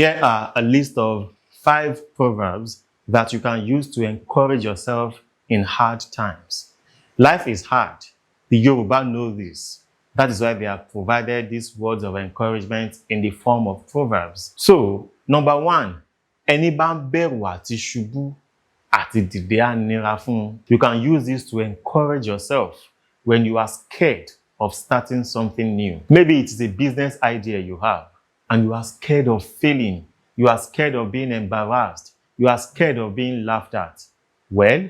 Here are a list of 5 proverbs that you can use to encourage yourself in hard times. Life is hard. The Yorùbá know this. That is why they have provided these words of encouragement in the form of proverbs. So, number 1, ẹni bá ń bẹ̀rù àti ṣubú àti dìde á nira fún. You can use this to encourage yourself when you are scared of starting something new. Maybe it is a business idea you have, and you are scared of failing. You are scared of being embarrassed. You are scared of being laughed at. Well,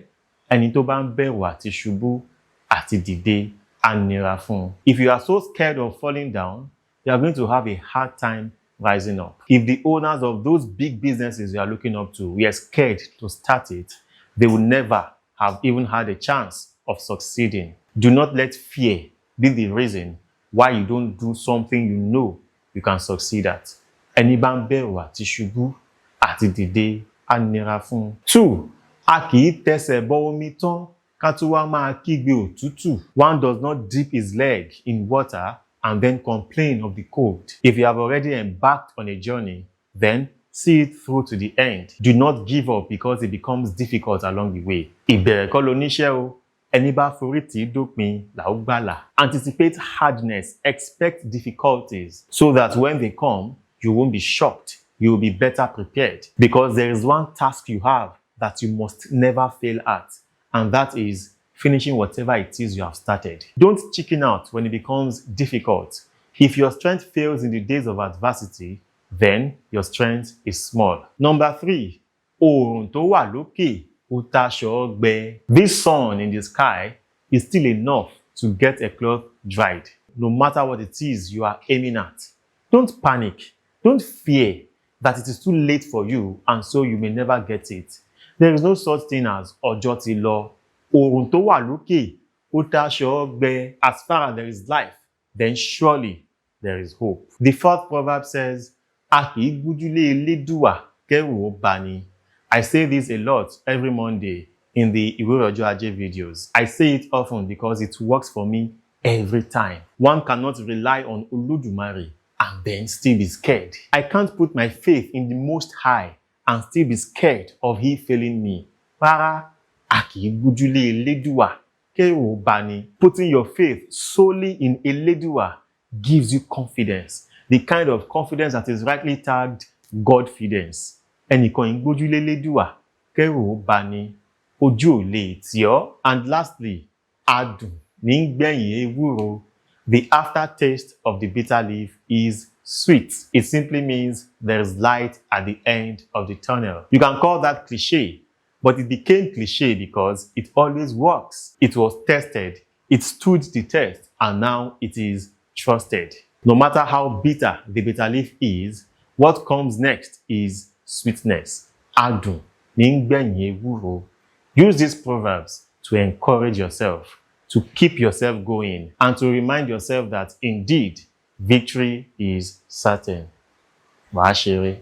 ẹni tó bá ń bẹ̀rù àti ṣubú àti dìde á nira fún. If you are so scared of falling down, you are going to have a hard time rising up. If the owners of those big businesses you are looking up to were scared to start it, they would never have even had a chance of succeeding. Do not let fear be the reason why you don't do something you know you can succeed at. Ẹni bá ń bẹ̀rù àti ṣubú àti dìde á nira fún. 2. A kì í tẹsẹ̀ bọ omi tán ká tún wá máa kígbe òtútù. One does not dip his leg in water and then complain of the cold. If you have already embarked on a journey, then see it through to the end. Do not give up because it becomes difficult along the way. Ìbẹ̀rẹ̀ kọ́ loníṣẹ́ o. Ẹni bá forí tì í dópin là ó gbàlà. Anticipate hardness, expect difficulties, so that when they come, you won't be shocked. You will be better prepared. Because there is one task you have that you must never fail at, and that is finishing whatever it is you have started. Don't chicken out when it becomes difficult. If your strength fails in the days of adversity, then your strength is small. Number 3, oòrùn tó wà lókè ó taṣọ gbẹ. This sun in the sky is still enough to get a cloth dried, no matter what it is you are aiming at. Don't panic. Don't fear that it is too late for you and so you may never get it. There is no such thing as ọjọ́ ti lọ. Oòrùn tó wà lókè ó taṣọ gbẹ. As far as there is life, then surely there is hope. The 4th proverb says, a kì í gbójúlé Elédùà kẹ́rù ó bani. I say this a lot every Monday in the Ìwé Ọjọ́ Ajé videos. I say it often because it works for me every time. One cannot rely on Olódùmarè and then still be scared. I can't put my faith in the Most High and still be scared of He failing me. Rárá, a kì í gbójúlé Elédùà kẹ́rù ó bani. Putting your faith solely in Elédùà gives you confidence, the kind of confidence that is rightly tagged Godfidence. Ẹnìkan ń gbójúlé Elédùà kẹ́rù ó bani, ojú ò lè tì ọ́. And lastly, adùn ní ń gbẹ̀yìn ewúro. The aftertaste of the bitter leaf is sweet. It simply means there is light at the end of the tunnel. You can call that cliché, but it became cliché because it always works. It was tested, it stood the test, and now it is trusted. No matter how bitter the bitter leaf is, what comes next is sweetness. Adùn ní ń gbẹ̀yìn ewúro. Use these proverbs to encourage yourself, to keep yourself going, and to remind yourself that indeed victory is certain. Wàá ṣeré.